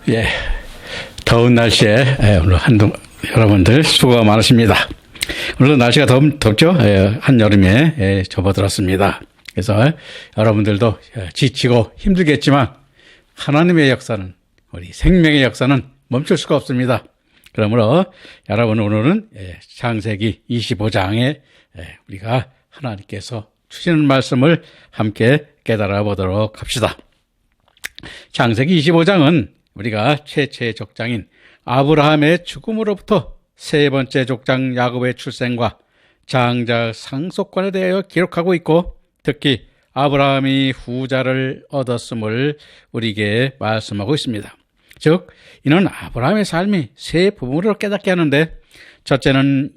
예, 더운 날씨에 오늘 여러분들 수고가 많으십니다. 오늘 날씨가 덥죠? 한여름에 접어들었습니다. 그래서 여러분들도 지치고 힘들겠지만 하나님의 역사는, 우리 생명의 역사는 멈출 수가 없습니다. 그러므로 여러분, 오늘은 창세기 25장에 우리가 하나님께서 주시는 말씀을 함께 깨달아 보도록 합시다. 창세기 25장은 우리가 최초의 족장인 아브라함의 죽음으로부터 세 번째 족장 야곱의 출생과 장자 상속권에 대하여 기록하고 있고, 특히 아브라함이 후자를 얻었음을 우리에게 말씀하고 있습니다. 즉, 이는 아브라함의 삶이 세 부분으로 깨닫게 하는데, 첫째는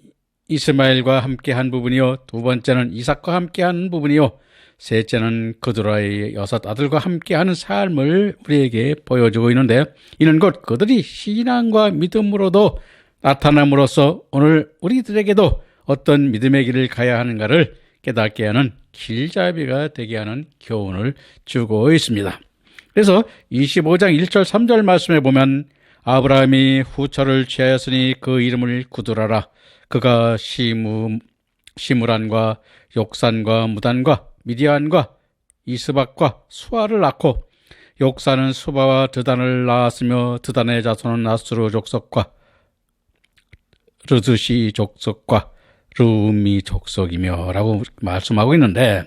이스마엘과 함께한 부분이요, 두 번째는 이삭과 함께한 부분이요, 셋째는 그드라의 6 아들과 함께하는 삶을 우리에게 보여주고 있는데, 이는 곧 그들이 신앙과 믿음으로도 나타남으로써 오늘 우리들에게도 어떤 믿음의 길을 가야 하는가를 깨닫게 하는 길잡이가 되게 하는 교훈을 주고 있습니다. 그래서 25장 1절 3절 말씀에 보면, 아브라함이 후처를 취하였으니 그 이름을 구두라라. 그가 시므란과 욕산과 무단과 미디안과 이스박과 수아를 낳고, 욕산은 수바와 드단을 낳았으며 드단의 자손은 아수르 족속과 르드시 족속과 르미 족속이며 라고 말씀하고 있는데,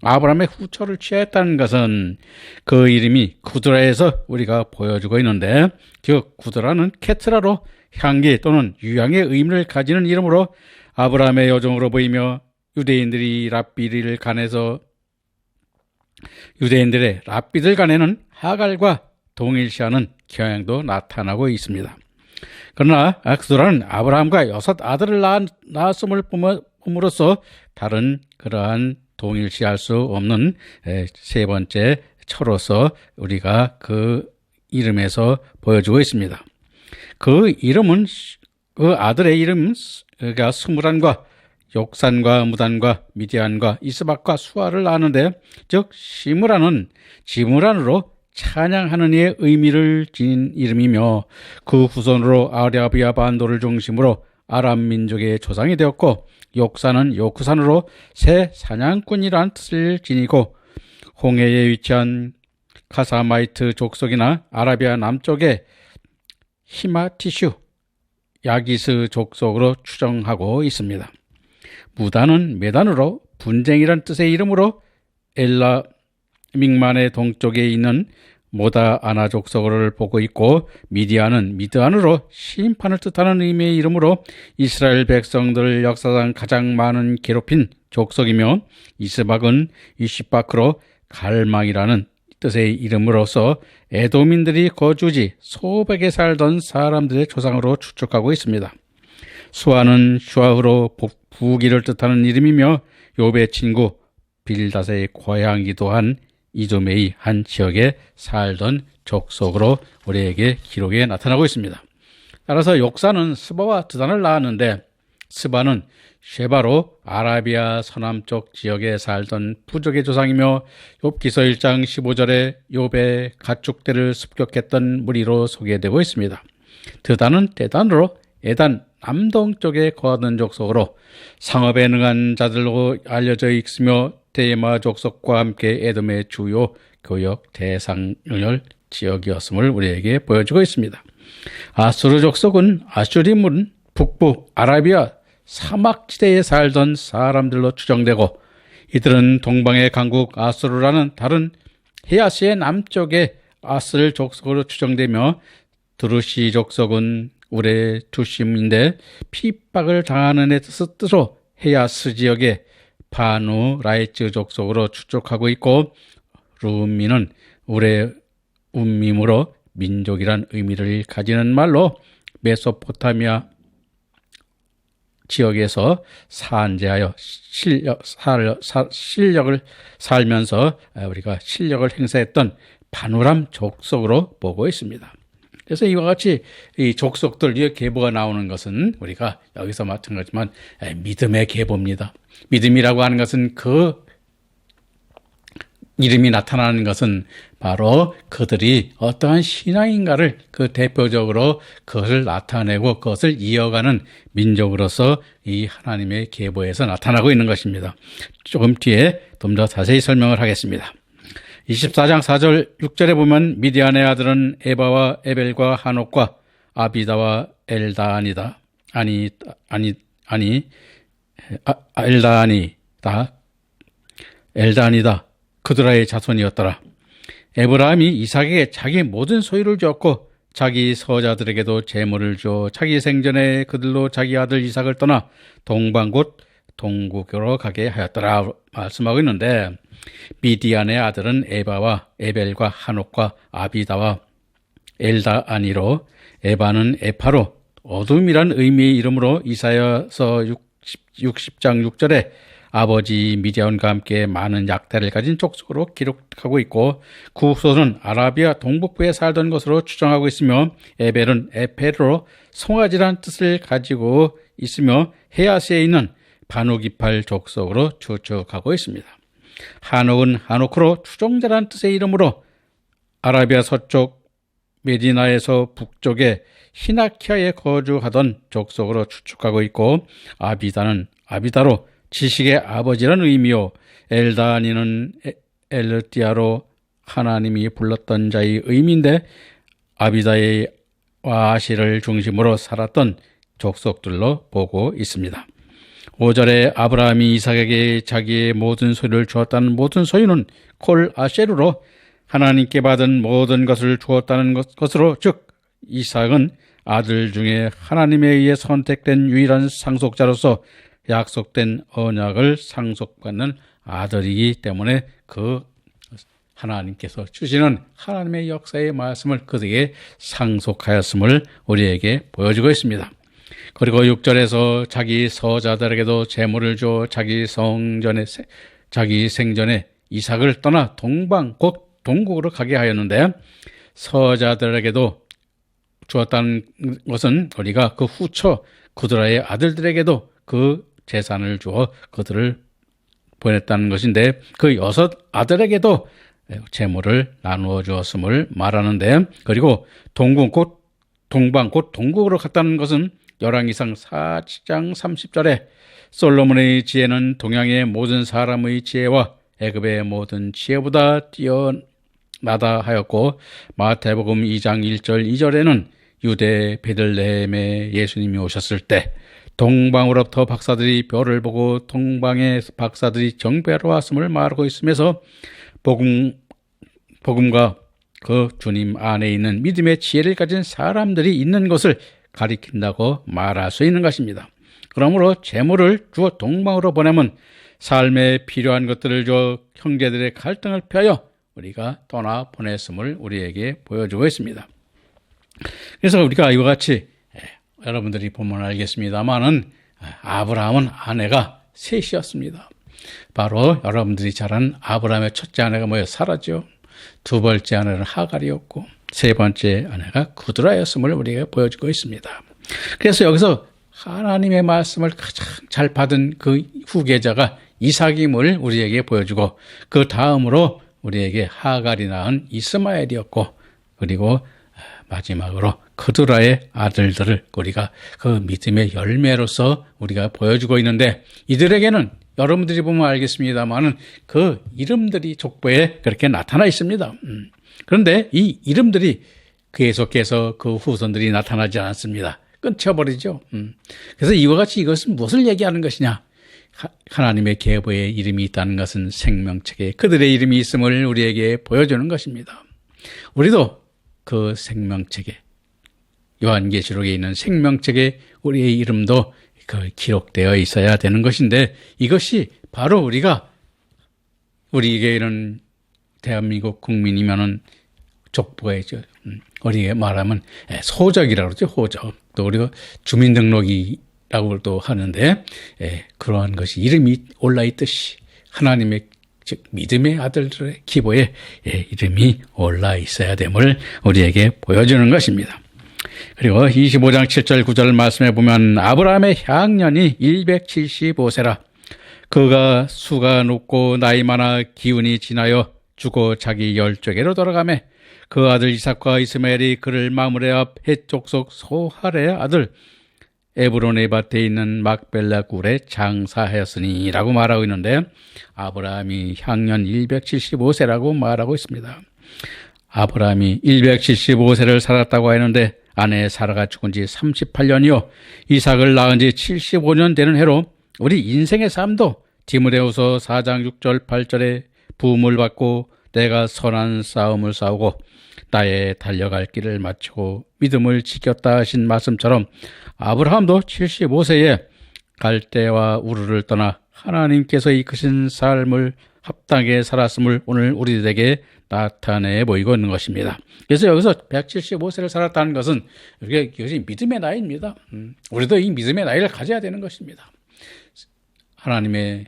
아브라함의 후처를 취했다는 것은 그 이름이 구드라에서 우리가 보여주고 있는데, 즉 구드라는 케트라로 향기 또는 유향의 의미를 가지는 이름으로 아브라함의 여종으로 보이며, 유대인들의 랍비들 간에는 하갈과 동일시하는 경향도 나타나고 있습니다. 그러나 구드라는 아브라함과 6 아들을 낳았음을 봄으로써 다른 그러한 동일시할 수 없는 세 번째 처로서 우리가 그 이름에서 보여주고 있습니다. 그 이름은, 그 아들의 이름은 스무란과 욕산과 무단과 미디안과 이스박과 수아를 낳았는데, 즉 시므란은 지므란으로 찬양하는 이의 의미를 지닌 이름이며, 그 후손으로 아라비아 반도를 중심으로 아람 민족의 조상이 되었고, 욕산은 요크산으로 새 사냥꾼이라는 뜻을 지니고, 홍해에 위치한 카사마이트 족속이나 아라비아 남쪽의 히마티슈 야기스 족속으로 추정하고 있습니다. 무단은 메단으로 분쟁이란 뜻의 이름으로 엘라 믹만의 동쪽에 있는 모다 아나 족속을 보고 있고, 미디안은 미드안으로 심판을 뜻하는 의미의 이름으로 이스라엘 백성들을 역사상 가장 많은 괴롭힌 족속이며, 이스박은 이시바크로 갈망이라는 뜻의 이름으로서 에돔인들이 거주지 소백에 살던 사람들의 조상으로 추측하고 있습니다. 수아는 슈아흐로 부귀를 뜻하는 이름이며, 욥의 친구 빌닷의 고향이기도 한 이두메의 한 지역에 살던 족속으로 우리에게 기록에 나타나고 있습니다. 따라서 욕산은 스바와 드단을 낳았는데, 스바는 쉐바로 아라비아 서남쪽 지역에 살던 부족의 조상이며, 욥기서 1장 15절에 욥의 가축대를 습격했던 무리로 소개되고 있습니다. 드단은 데단으로 에단 남동쪽에 거하던 족속으로 상업에 능한 자들로 알려져 있으며, 데마 족속과 함께 에돔의 주요 교역 대상을 지역이었음을 우리에게 보여주고 있습니다. 아수르 족속은 아슈리문 북부 아라비아 사막지대에 살던 사람들로 추정되고, 이들은 동방의 강국 아수르라는 다른 헤아시의 남쪽의 아슬 족속으로 추정되며, 드루시 족속은 우레 투심인데 핍박을 당하는 의 뜻으로 헤아스 지역의 파누 라이츠 족속으로 추측하고 있고, 루미는 우레 운밈으로 민족이란 의미를 가지는 말로 메소포타미아 지역에서 산재하여 실력을 살면서 우리가 실력을 행사했던 바누람 족속으로 보고 있습니다. 그래서 이와 같이 이 족속들 계보가 나오는 것은 우리가 여기서 마찬가지지만 믿음의 계보입니다. 믿음이라고 하는 것은 그 이름이 나타나는 것은 바로 그들이 어떠한 신앙인가를 그 대표적으로 그것을 나타내고 그것을 이어가는 민족으로서 이 하나님의 계보에서 나타나고 있는 것입니다. 조금 뒤에 좀 더 자세히 설명을 하겠습니다. 24장 4절 6절에 보면 미디안의 아들은 에바와 에벨과 하녹과 아비다와 엘다니다 엘다니다 그드라의 자손이었더라. 에브라임이 이삭에게 자기 모든 소유를 주었고 자기 서자들에게도 재물을 주어 자기 생전에 그들로 자기 아들 이삭을 떠나 동방 곧 동국으로 가게 하였더라 말씀하고 있는데, 미디안의 아들은 에바와 에벨과 하녹과 아비다와 엘다아니로, 에바는 에파로 어둠이란 의미의 이름으로 이사야서 60장 6절에 아버지 미디안과 함께 많은 약탈을 가진 족속으로 기록하고 있고, 그 후손은 아라비아 동북부에 살던 것으로 추정하고 있으며, 에벨은 에페로 송아지란 뜻을 가지고 있으며 헤아스에 있는 바누기팔 족속으로 추측하고 있습니다. 하녹은 하노크로 추종자란 뜻의 이름으로 아라비아 서쪽 메디나에서 북쪽의 히나키아에 거주하던 족속으로 추측하고 있고, 아비다는 아비다로 지식의 아버지라는 의미요, 엘다니는 엘르띠아로 하나님이 불렀던 자의 의미인데, 아비다의 아시를 중심으로 살았던 족속들로 보고 있습니다. 5절에 아브라함이 이삭에게 자기의 모든 소유를 주었다는 모든 소유는 콜 아셰르로 하나님께 받은 모든 것을 주었다는 것으로, 즉 이삭은 아들 중에 하나님에 의해 선택된 유일한 상속자로서 약속된 언약을 상속받는 아들이기 때문에 그 하나님께서 주시는 하나님의 역사의 말씀을 그들에게 상속하였음을 우리에게 보여주고 있습니다. 그리고 6절에서 자기 서자들에게도 재물을 줘 자기 생전에 이삭을 떠나 동방 곧 동국으로 가게 하였는데, 서자들에게도 주었다는 것은 우리가 그 후처 그드라의 아들들에게도 그 재산을 주어 그들을 보냈다는 것인데, 그 6 아들에게도 재물을 나누어 주었음을 말하는데, 그리고 동방 곧 동국으로 갔다는 것은 열왕기상 4장 30절에 솔로몬의 지혜는 동양의 모든 사람의 지혜와 애굽의 모든 지혜보다 뛰어나다 하였고, 마태복음 2장 1절 2절에는 유대 베들레헴에 예수님이 오셨을 때 동방으로부터 박사들이 별을 보고 동방의 박사들이 경배하러 왔음을 말하고 있으면서 복음과 그 주님 안에 있는 믿음의 지혜를 가진 사람들이 있는 것을 가리킨다고 말할 수 있는 것입니다. 그러므로 재물을 주어 동방으로 보내면 삶에 필요한 것들을 주어 형제들의 갈등을 피하여 우리가 떠나 보냈음을 우리에게 보여주고 있습니다. 그래서 우리가 이와 같이 여러분들이 보면 알겠습니다만은 아브라함은 아내가 셋이었습니다. 바로 여러분들이 잘 아는 아브라함의 첫째 아내가 사라죠. 두 번째 아내는 하갈이었고, 세 번째 아내가 구드라였음을 우리가 보여주고 있습니다. 그래서 여기서 하나님의 말씀을 가장 잘 받은 그 후계자가 이삭임을 우리에게 보여주고, 그 다음으로 우리에게 하갈이 낳은 이스마엘이었고, 그리고 마지막으로 그드라의 아들들을 우리가 그 믿음의 열매로서 우리가 보여주고 있는데, 이들에게는 여러분들이 보면 알겠습니다만은 그 이름들이 족보에 그렇게 나타나 있습니다. 그런데 이 이름들이 계속해서 그 후손들이 나타나지 않습니다. 끊쳐버리죠. 그래서 이와 같이 이것은 무엇을 얘기하는 것이냐? 하나님의 계보에 이름이 있다는 것은 생명책에 그들의 이름이 있음을 우리에게 보여주는 것입니다. 우리도 그 생명책에, 요한계시록에 있는 생명책에 우리의 이름도 기록되어 있어야 되는 것인데, 이것이 바로 우리에게는 대한민국 국민이면은 족보이죠. 우리에게 말하면 소적이라고 그러죠. 호적. 또 우리가 주민등록이라고도 하는데, 그러한 것이 이름이 올라 있듯이 하나님의 즉 믿음의 아들들의 기보에 이름이 올라 있어야 됨을 우리에게 보여주는 것입니다. 그리고 25장 7절 9절 말씀해 보면 아브라함의 향년이 175세라. 그가 수가 높고 나이 많아 기운이 지나여 죽어 자기 열조에게로 돌아가며 그 아들 이삭과 이스마엘이 그를 마므레 앞 헷족속 소할의 아들 에브론의 밭에 있는 막벨라 굴에 장사하였으니 라고 말하고 있는데, 아브라함이 향년 175세라고 말하고 있습니다. 아브라함이 175세를 살았다고 하는데 아내 사라가 죽은 지 38년이요 이삭을 낳은 지 75년 되는 해로 우리 인생의 삶도 디모데후서 4장 6절 8절에 부음을 받고 내가 선한 싸움을 싸우고 나의 달려갈 길을 마치고 믿음을 지켰다 하신 말씀처럼 아브라함도 75세에 갈대와 우르를 떠나 하나님께서 이끄신 삶을 합당하게 살았음을 오늘 우리들에게 나타내 보이고 있는 것입니다. 그래서 여기서 175세를 살았다는 것은 이것이 믿음의 나이입니다. 우리도 이 믿음의 나이를 가져야 되는 것입니다. 하나님의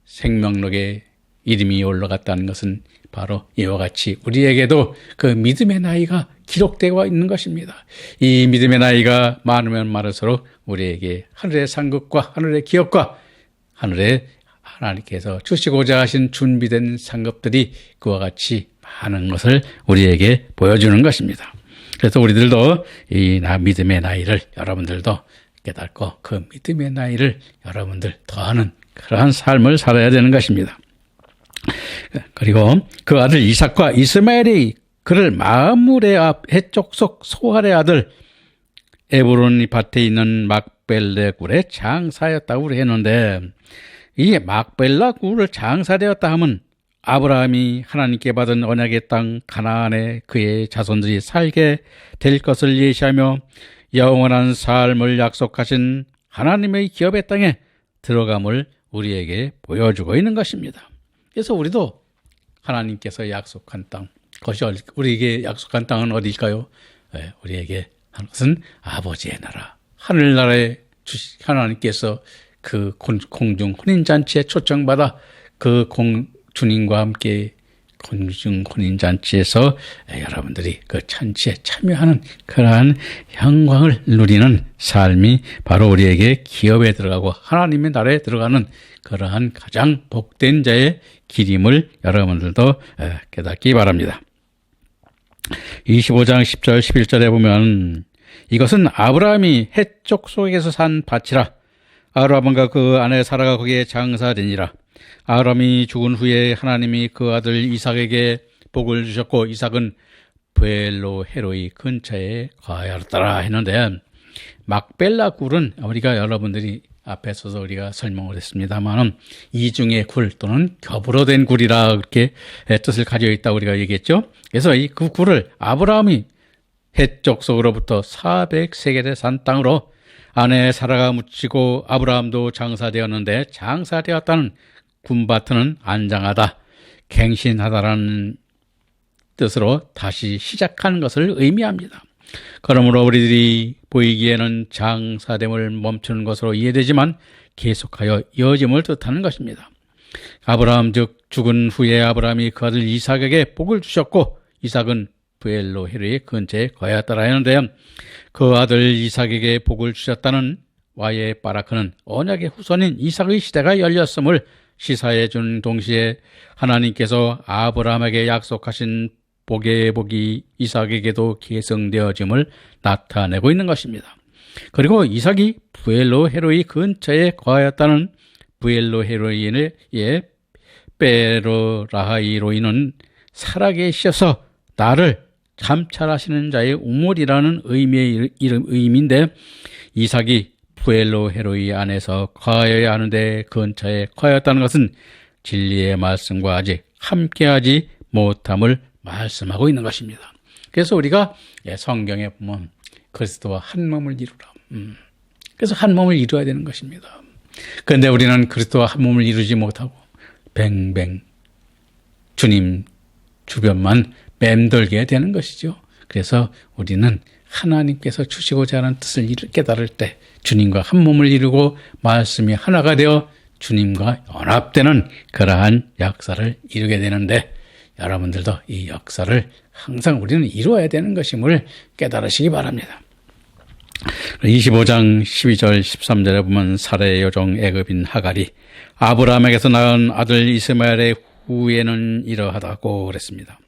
생명록에 이름이 올라갔다는 것은 바로 이와 같이 우리에게도 그 믿음의 나이가 기록되어 있는 것입니다. 이 믿음의 나이가 많으면 많을수록 우리에게 하늘의 상급과 하늘의 기업과 하늘의 하나님께서 주시고자 하신 준비된 상급들이 그와 같이 많은 것을 우리에게 보여주는 것입니다. 그래서 우리들도 이 믿음의 나이를 여러분들도 깨닫고 그 믿음의 나이를 여러분들 더하는 그러한 삶을 살아야 되는 것입니다. 그리고 그 아들 이삭과 이스마엘이 그를 마므레 앞 헷족속 소할의 아들 에브론 밭에 있는 막벨라 굴에 장사였다고 했는데, 이 막벨라 굴을 장사되었다 하면 아브라함이 하나님께 받은 언약의 땅 가나안에 그의 자손들이 살게 될 것을 예시하며 영원한 삶을 약속하신 하나님의 기업의 땅에 들어감을 우리에게 보여주고 있는 것입니다. 그래서 우리도 하나님께서 약속한 땅, 그것이 우리에게 약속한 땅은 어디일까요? 우리에게 한 것은 아버지의 나라, 하늘나라에 하나님께서 그 공중 혼인잔치에 초청받아 그 주님과 함께 공중 혼인잔치에서 여러분들이 그 잔치에 참여하는 그러한 영광을 누리는 삶이 바로 우리에게 기업에 들어가고 하나님의 나라에 들어가는 그러한 가장 복된 자의 길임을 여러분들도 깨닫기 바랍니다. 25장 10절 11절에 보면 이것은 아브라함이 헷족 속에서 산 밭이라 아브라함과 그 아내 사라가 거기에 장사되니라. 아브라함이 죽은 후에 하나님이 그 아들 이삭에게 복을 주셨고 이삭은 브엘로 헤로이 근처에 거하였더라 했는데, 막벨라 굴은 우리가 여러분들이 앞에 서서 우리가 설명을 했습니다만 이중의 굴 또는 겹으로 된 굴이라 그렇게 뜻을 가지고 있다고 우리가 얘기했죠. 그래서 이 그 굴을 아브라함이 헷족 속으로부터 400세겔에 산 땅으로 아내 사라가 묻히고 아브라함도 장사되었는데, 장사되었다는 군바트는 안장하다, 갱신하다라는 뜻으로 다시 시작하는 것을 의미합니다. 그러므로 우리들이 보이기에는 장사됨을 멈추는 것으로 이해되지만 계속하여 이어짐을 뜻하는 것입니다. 아브라함 즉 죽은 후에 아브라함이 그 아들 이삭에게 복을 주셨고 이삭은 브엘로 헤르의 근처에 거하였더라 하는데, 그 아들 이삭에게 복을 주셨다는 와의 바라크는 언약의 후손인 이삭의 시대가 열렸음을 시사해 준 동시에 하나님께서 아브라함에게 약속하신 복의 복이 이삭에게도 계승되어짐을 나타내고 있는 것입니다. 그리고 이삭이 브엘로 헤로이 근처에 거하였다는 브엘로 헤로이의 베로라하이로이는 살아계셔서 나를 감찰하시는 자의 우물이라는 의미의 의미인데, 이삭이 브엘로 헤로이 안에서 거하여야 하는데 근처에 거하였다는 것은 진리의 말씀과 아직 함께하지 못함을 말씀하고 있는 것입니다. 그래서 우리가 성경에 보면 그리스도와 한 몸을 이루라. 그래서 한 몸을 이루어야 되는 것입니다. 그런데 우리는 그리스도와 한 몸을 이루지 못하고 뱅뱅 주님 주변만 맴돌게 되는 것이죠. 그래서 우리는 하나님께서 주시고자 하는 뜻을 깨달을 때 주님과 한 몸을 이루고 말씀이 하나가 되어 주님과 연합되는 그러한 역사를 이루게 되는데, 여러분들도 이 역사를 항상 우리는 이루어야 되는 것임을 깨달으시기 바랍니다. 25장 12절 13절에 보면 사라의 여종 애굽인 하갈이 아브라함에게서 낳은 아들 이스마엘의 후에는 이러하다고 그랬습니다.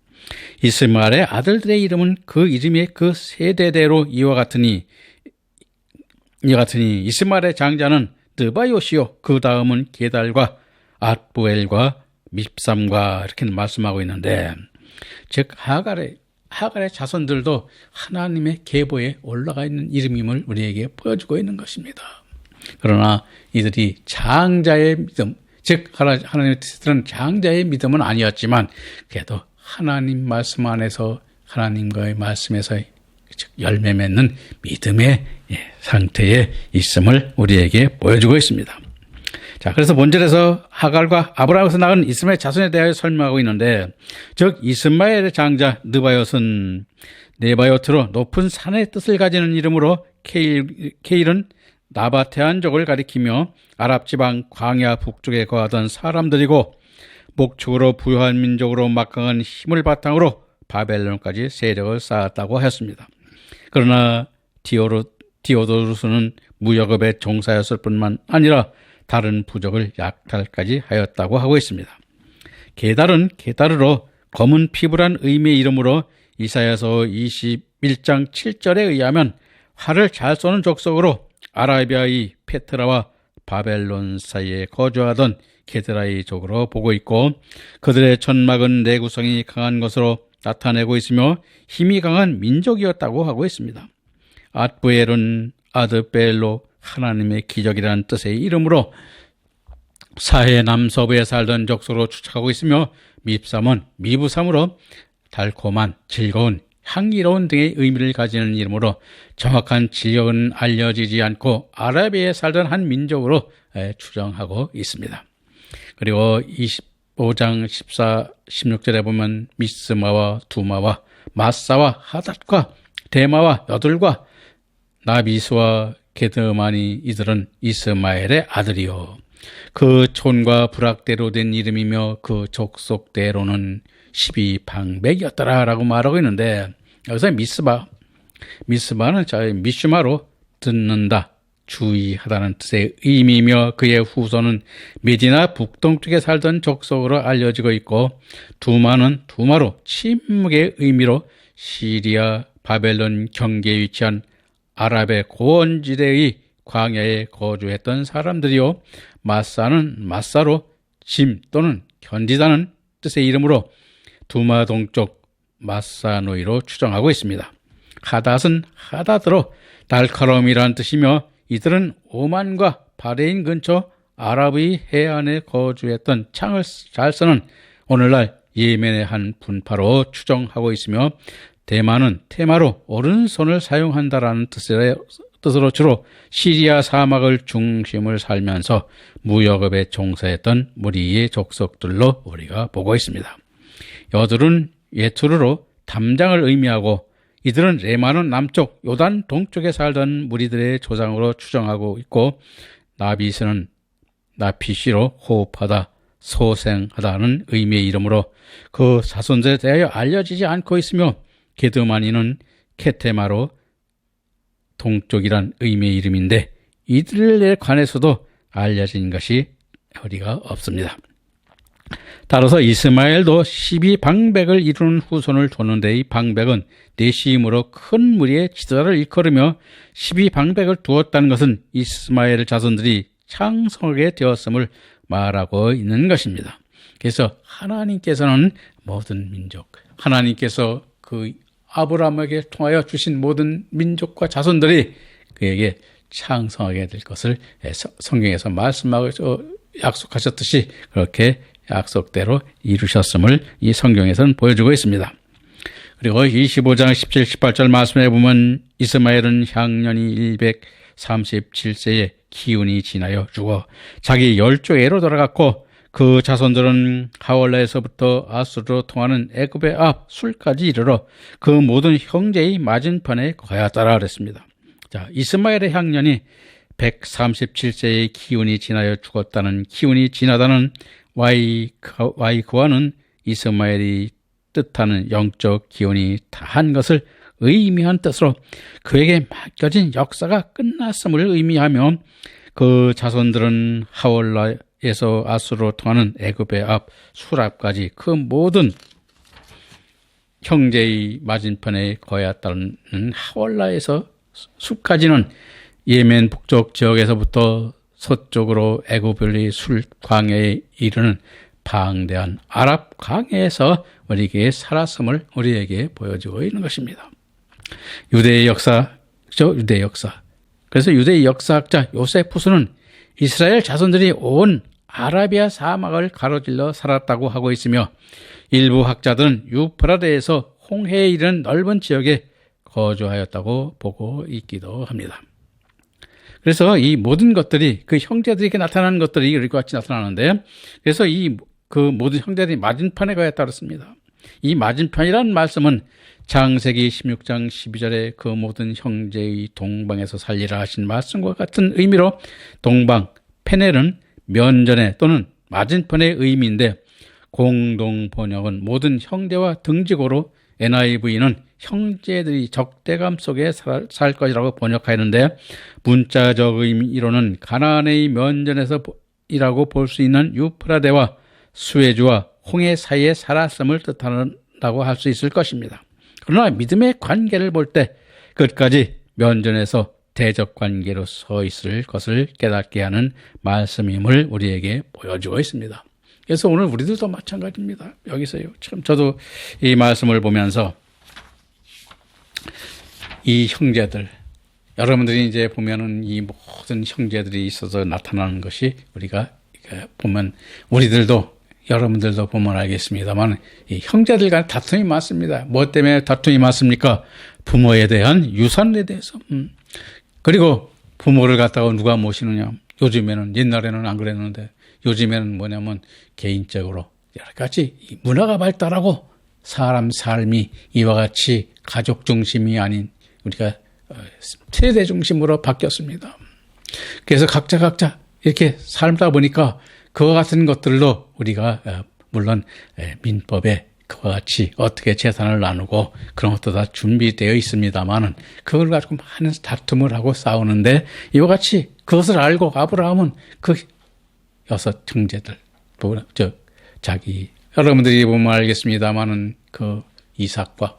이스마엘의 아들들의 이름은 그 이름의 그 세대대로 이와 같으니 이스마엘의 장자는 느바요시요 그 다음은 게달과 앗부엘과 밉삼과 이렇게 말씀하고 있는데, 즉 하갈의 자손들도 하나님의 계보에 올라가 있는 이름임을 우리에게 보여주고 있는 것입니다. 그러나 이들이 장자의 믿음, 즉 하나님의 뜻은 장자의 믿음은 아니었지만 그래도 하나님 말씀 안에서 하나님과의 말씀에서 열매 맺는 믿음의 상태에 있음을 우리에게 보여주고 있습니다. 자, 그래서 본절에서 하갈과 아브라함에서 낳은 이스마엘 자손에 대하여 설명하고 있는데, 즉 이스마엘의 장자 느바요트는 네바요트로 높은 산의 뜻을 가지는 이름으로 케일은 나바테안족을 가리키며 아랍 지방 광야 북쪽에 거하던 사람들이고, 목축으로 부유한 민족으로 막강한 힘을 바탕으로 바벨론까지 세력을 쌓았다고 하였습니다. 그러나 디오도루스는 무역업에 종사였을 뿐만 아니라 다른 부족을 약탈까지 하였다고 하고 있습니다. 게달은 게다르로 검은 피부란 의미의 이름으로 이사야서 21장 7절에 의하면 활을 잘 쏘는 족속으로 아라비아의 페트라와 바벨론 사이에 거주하던 게드라이족으로 보고 있고, 그들의 천막은 내구성이 강한 것으로 나타내고 있으며 힘이 강한 민족이었다고 하고 있습니다. 앗부엘은 아드벨로 하나님의 기적이라는 뜻의 이름으로 사해 남서부에 살던 족속으로 추측하고 있으며, 밉삼은 미부삼으로 달콤한, 즐거운, 향기로운 등의 의미를 가지는 이름으로 정확한 지역은 알려지지 않고 아라비아에 살던 한 민족으로 추정하고 있습니다. 그리고 25장 14, 16절에 보면 미스마와 두마와 마사와 하닷과 데마와 여둘과 나비스와 게드마니 이들은 이스마엘의 아들이요 그 촌과 부락대로 된 이름이며 그 족속대로는 12방백이었더라 라고 말하고 있는데, 여기서 미스바는 미슈마로 듣는다, 주의하다는 뜻의 의미이며 그의 후손은 메디나 북동쪽에 살던 족속으로 알려지고 있고, 두마는 두마로 침묵의 의미로 시리아 바벨론 경계에 위치한 아랍의 고원지대의 광야에 거주했던 사람들이요, 마사는 마사로 짐 또는 견디다는 뜻의 이름으로 두마 동쪽 마사노이로 추정하고 있습니다. 하닷은 하닷으로 날카로움이라는 뜻이며, 이들은 오만과 바레인 근처 아랍의 해안에 거주했던 창을 잘 쓰는 오늘날 예멘의 한 분파로 추정하고 있으며, 대마는 테마로 오른손을 사용한다라는 뜻으로 주로 시리아 사막을 중심을 살면서 무역업에 종사했던 무리의 족속들로 우리가 보고 있습니다. 여둘은 예투르로 담장을 의미하고, 이들은 레마논 남쪽 요단 동쪽에 살던 무리들의 조상으로 추정하고 있고, 나비스는 나피시로 호흡하다, 소생하다는 의미의 이름으로 그 자손들에 대하여 알려지지 않고 있으며, 게드마니는 케테마로 동쪽이란 의미의 이름인데 이들에 관해서도 알려진 것이 우리가 없습니다. 따라서 이스마엘도 12방백을 이루는 후손을 뒀는데, 이 방백은 내시임으로 큰 무리의 지도자를 일컬으며 12방백을 두었다는 것은 이스마엘 자손들이 창성하게 되었음을 말하고 있는 것입니다. 그래서 하나님께서는 모든 민족, 하나님께서 그 아브라함에게 통하여 주신 모든 민족과 자손들이 그에게 창성하게 될 것을 성경에서 말씀하고 약속하셨듯이 그렇게 약속대로 이루셨음을 이 성경에서는 보여주고 있습니다. 그리고 25장 17, 18절 말씀에 보면 이스마엘은 향년이 137세에 기운이 지나여 죽어 자기 열조에로 돌아갔고, 그 자손들은 하월라에서부터 아수르로 통하는 애굽의 앞 술까지 이르러 그 모든 형제의 맞은편에 거하였더라 그랬습니다. 자, 이스마엘의 향년이 137세의 기운이 지나여 죽었다는, 기운이 지나다는 와이크와는 이스마엘이 뜻하는 영적 기운이 다한 것을 의미한 뜻으로 그에게 맡겨진 역사가 끝났음을 의미하며, 그 자손들은 하월라에 에서 아수로 통하는 애굽의 앞 수랍까지 그 모든 형제의 맞은편에 거하였다는 하월라에서 숲까지는 예멘 북쪽 지역에서부터 서쪽으로 애굽의 술 광야에 이르는 방대한 아랍 광야에서 우리에게 살았음을 우리에게 보여주고 있는 것입니다. 유대의 역사죠. 유대의 역사. 그래서 유대의 역사학자 요세푸스는 이스라엘 자손들이 온 아라비아 사막을 가로질러 살았다고 하고 있으며 일부 학자들은 유프라데에서 홍해에 이르는 넓은 지역에 거주하였다고 보고 있기도 합니다. 그래서 이 모든 것들이 그 형제들에게 나타나는 것들이 이렇게 같이 나타나는데, 그래서 그 모든 형제들이 맞은편에 가였다고 했습니다. 이 맞은편이라는 말씀은 창세기 16장 12절에 그 모든 형제의 동방에서 살리라 하신 말씀과 같은 의미로 동방, 페넬은 면전에 또는 맞은편의 의미인데, 공동 번역은 모든 형제와 등지고로 NIV는 형제들이 적대감 속에 살 것이라고 번역하였는데, 문자적 의미로는 가나안의 면전에서 이라고 볼 수 있는 유프라데와 수에주와 홍해 사이에 살았음을 뜻한다고 할 수 있을 것입니다. 그러나 믿음의 관계를 볼 때 끝까지 면전에서 대적 관계로 서 있을 것을 깨닫게 하는 말씀임을 우리에게 보여주고 있습니다. 그래서 오늘 우리들도 마찬가지입니다. 여기서요. 참 저도 이 말씀을 보면서 이 형제들, 여러분들이 이제 보면은 이 모든 형제들이 있어서 나타나는 것이 우리가 보면 우리들도 여러분들도 보면 알겠습니다만 이 형제들 간에 다툼이 많습니다. 뭐 때문에 다툼이 많습니까? 부모에 대한 유산에 대해서. 그리고 부모를 갖다가 누가 모시느냐. 요즘에는, 옛날에는 안 그랬는데 요즘에는 뭐냐면 개인적으로 여러 가지 문화가 발달하고 사람 삶이 이와 같이 가족 중심이 아닌 우리가 세대 중심으로 바뀌었습니다. 그래서 각자 이렇게 살다 보니까 그와 같은 것들로 우리가 물론 민법에 그와 같이 어떻게 재산을 나누고 그런 것도 다 준비되어 있습니다만은 그걸 가지고 많은 다툼을 하고 싸우는데, 이와 같이 그것을 알고 아브라함은 그 6 형제들, 여러분들이 보면 알겠습니다만은 그 이삭과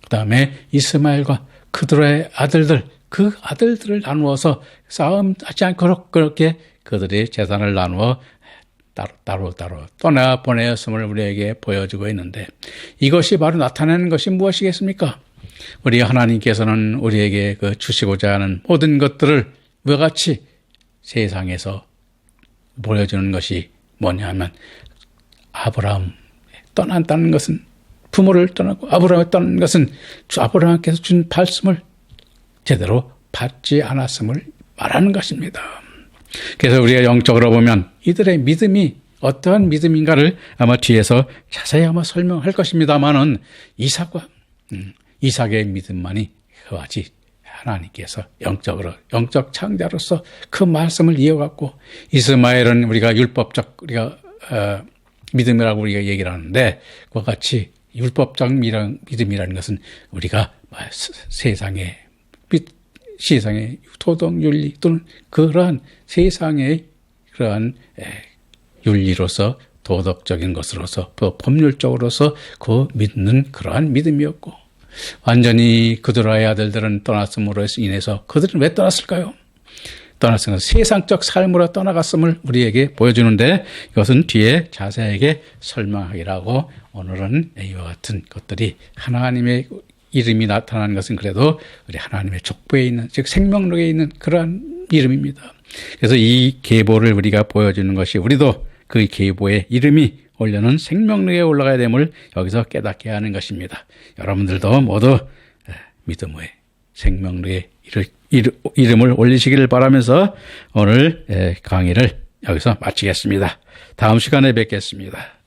그 다음에 이스마엘과 그들의 아들들, 그 아들들을 나누어서 싸움하지 않도록 그렇게 그들의 재산을 나누어 따로 떠나 보내었음을 우리에게 보여주고 있는데, 이것이 바로 나타내는 것이 무엇이겠습니까? 우리 하나님께서는 우리에게 그 주시고자 하는 모든 것들을 왜 같이 세상에서 보여주는 것이 뭐냐면, 아브라함 떠난다는 것은, 부모를 떠나고 아브라함을 떠난 것은 아브라함께서 준 말씀을 제대로 받지 않았음을 말하는 것입니다. 그래서 우리가 영적으로 보면 이들의 믿음이 어떠한 믿음인가를 아마 뒤에서 자세히 아마 설명할 것입니다만은 이삭의 믿음만이 그와 같이 하나님께서 영적 창자로서 그 말씀을 이어갔고, 이스마엘은 우리가 율법적 믿음이라고 우리가 얘기를 하는데, 그와 같이 율법적 믿음이라는 것은 우리가 세상의 도덕 윤리 또는 그러한 세상의 그러한 윤리로서 도덕적인 것으로서 법률적으로서 그 믿는 그러한 믿음이었고, 완전히 그들의 아들들은 떠났음으로 인해서 그들은 왜 떠났을까요? 떠났으면 세상적 삶으로 떠나갔음을 우리에게 보여주는데, 이것은 뒤에 자세하게 설명하기라고 오늘은 이와 같은 것들이 하나님의 이름이 나타나는 것은 그래도 우리 하나님의 족보에 있는, 즉 생명록에 있는 그러한 이름입니다. 그래서 이 계보를 우리가 보여주는 것이, 우리도 그 계보의 이름이 올려놓은 생명록에 올라가야 됨을 여기서 깨닫게 하는 것입니다. 여러분들도 모두 믿음의 생명록에 이름을 올리시기를 바라면서 오늘 강의를 여기서 마치겠습니다. 다음 시간에 뵙겠습니다.